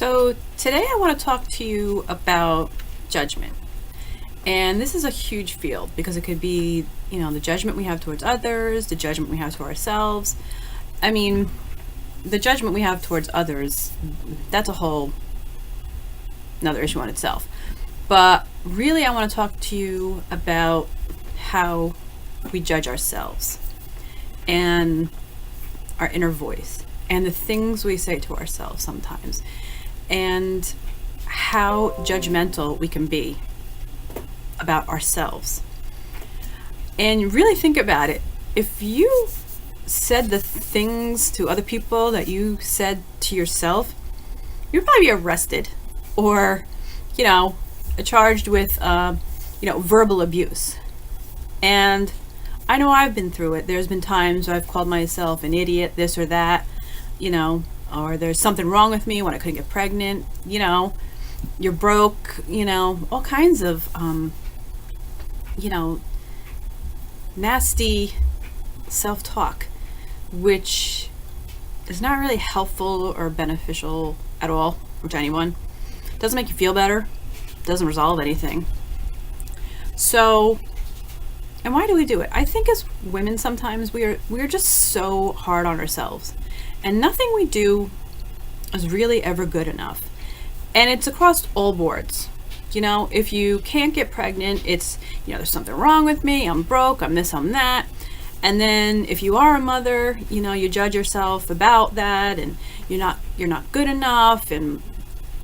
So today I want to talk to you about judgment. And this is a huge field because it could be, the judgment we have towards others, the judgment we have to ourselves. I mean, the judgment we have towards others, that's a whole another issue on itself. But really I want to talk to you about how we judge ourselves and our inner voice and the things we say to ourselves sometimes, and how judgmental we can be about ourselves. And really think about it. If you said the things to other people that you said to yourself, you'd probably be arrested or, charged with, verbal abuse. And I know I've been through it. There's been times I've called myself an idiot, this or that, or there's something wrong with me when I couldn't get pregnant, you're broke, all kinds of, nasty self-talk, which is not really helpful or beneficial at all to anyone. Doesn't make you feel better, doesn't resolve anything. So, and why do we do it? I think as women sometimes we're just so hard on ourselves, and nothing we do is really ever good enough. And it's across all boards. If you can't get pregnant, it's, there's something wrong with me, I'm broke, I'm this, I'm that. And then if you are a mother, you judge yourself about that, and you're not good enough. And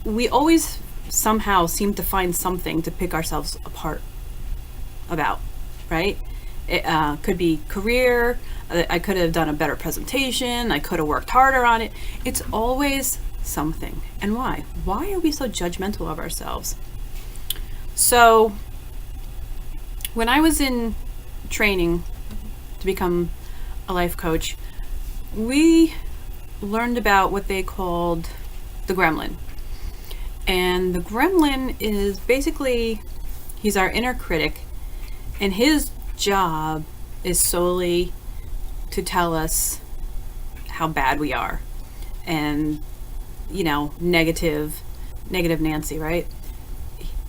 we always somehow seem to find something to pick ourselves apart about, right? It could be career. I could have done a better presentation. I could have worked harder on it. It's always something. And why? Why are we so judgmental of ourselves? So when I was in training to become a life coach, we learned about what they called the Gremlin. And the Gremlin is basically, he's our inner critic, and his job is solely to tell us how bad we are, and negative Nancy, right?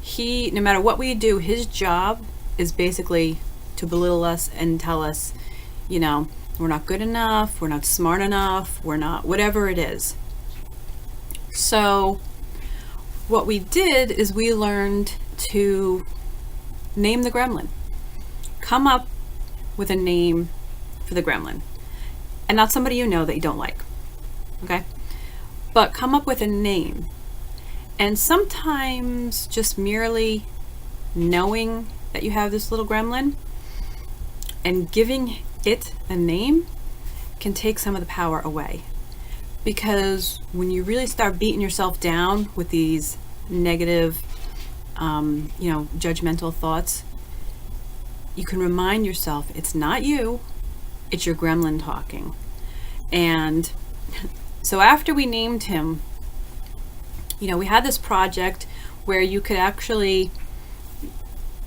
He, no matter what we do, his job is basically to belittle us and tell us, we're not good enough, we're not smart enough, we're not whatever it is. So what we did is we learned to name the Gremlin. Come up with a name for the Gremlin, and not somebody that you don't like, okay? But come up with a name. And sometimes just merely knowing that you have this little gremlin and giving it a name can take some of the power away. Because when you really start beating yourself down with these negative, judgmental thoughts, you can remind yourself it's not you, it's your gremlin talking. And so after we named him, we had this project where you could actually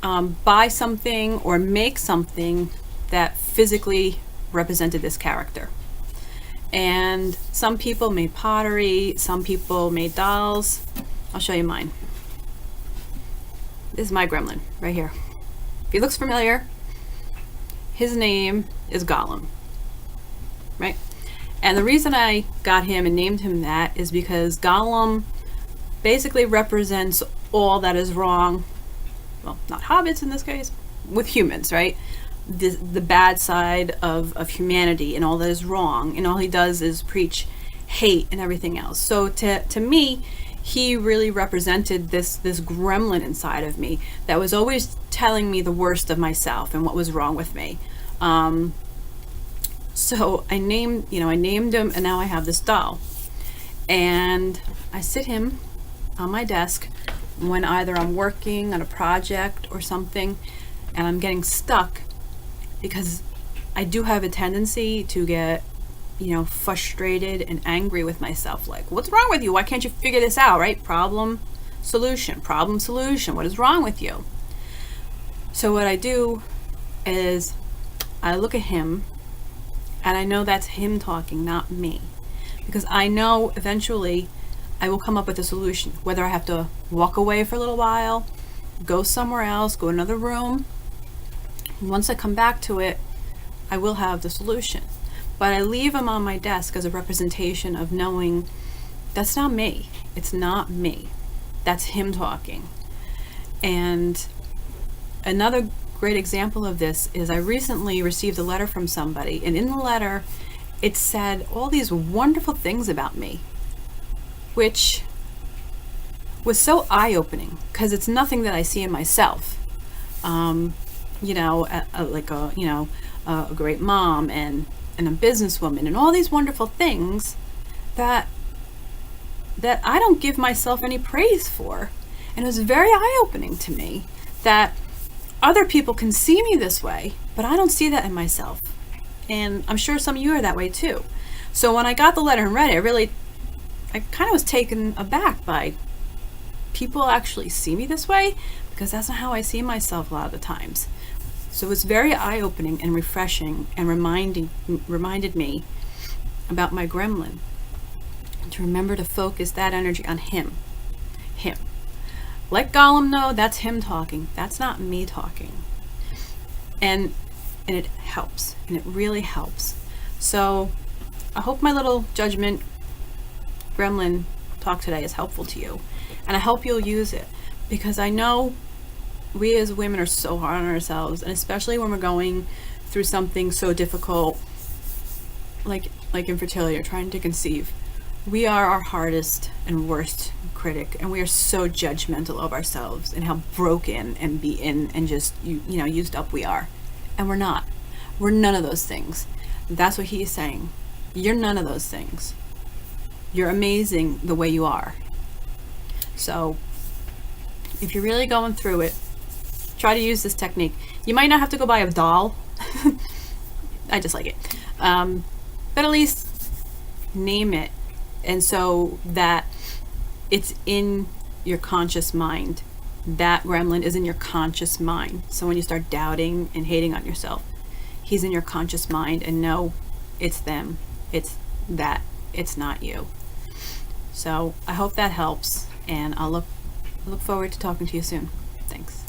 buy something or make something that physically represented this character. And some people made pottery, some people made dolls. I'll show you mine. This is my gremlin right here. If he looks familiar, his name is Gollum, right? And the reason I got him and named him that is because Gollum basically represents all that is wrong, well, not hobbits in this case, with humans, right? The bad side of humanity and all that is wrong, and all he does is preach hate and everything else. So to me, he really represented this gremlin inside of me that was always telling me the worst of myself and what was wrong with me. So I named him, and now I have this doll, and I sit him on my desk when either I'm working on a project or something and I'm getting stuck, because I do have a tendency to get, frustrated and angry with myself. Like, what's wrong with you? Why can't you figure this out, right? Problem, solution. What is wrong with you? So what I do is I look at him, and I know that's him talking, not me. Because I know eventually I will come up with a solution, whether I have to walk away for a little while, go somewhere else, go another room. Once I come back to it, I will have the solution. But I leave them on my desk as a representation of knowing that's not me. It's not me. That's him talking. And another great example of this is I recently received a letter from somebody, and in the letter it said all these wonderful things about me, which was so eye-opening because it's nothing that I see in myself. A great mom and a businesswoman and all these wonderful things that I don't give myself any praise for. And it was very eye-opening to me that other people can see me this way, but I don't see that in myself. And I'm sure some of you are that way too. So when I got the letter and read it, I kind of was taken aback by people actually see me this way, because that's not how I see myself a lot of the times. So it was very eye-opening and refreshing and reminded me about my gremlin, to remember to focus that energy on him. Let Gollum know that's him talking. That's not me talking. And it helps, and it really helps. So I hope my little judgment gremlin talk today is helpful to you, and I hope you'll use it, because I know we as women are so hard on ourselves, and especially when we're going through something so difficult like infertility or trying to conceive. We are our hardest and worst critic, and we are so judgmental of ourselves and how broken and beaten and just used up we are. And we're not. We're none of those things. That's what he's saying. You're none of those things. You're amazing the way you are. So if you're really going through it, try to use this technique. You might not have to go buy a doll. I just like it. But at least name it. And so that it's in your conscious mind. That gremlin is in your conscious mind. So when you start doubting and hating on yourself, he's in your conscious mind, and know it's them. It's that. It's not you. So I hope that helps, and I'll look forward to talking to you soon. Thanks.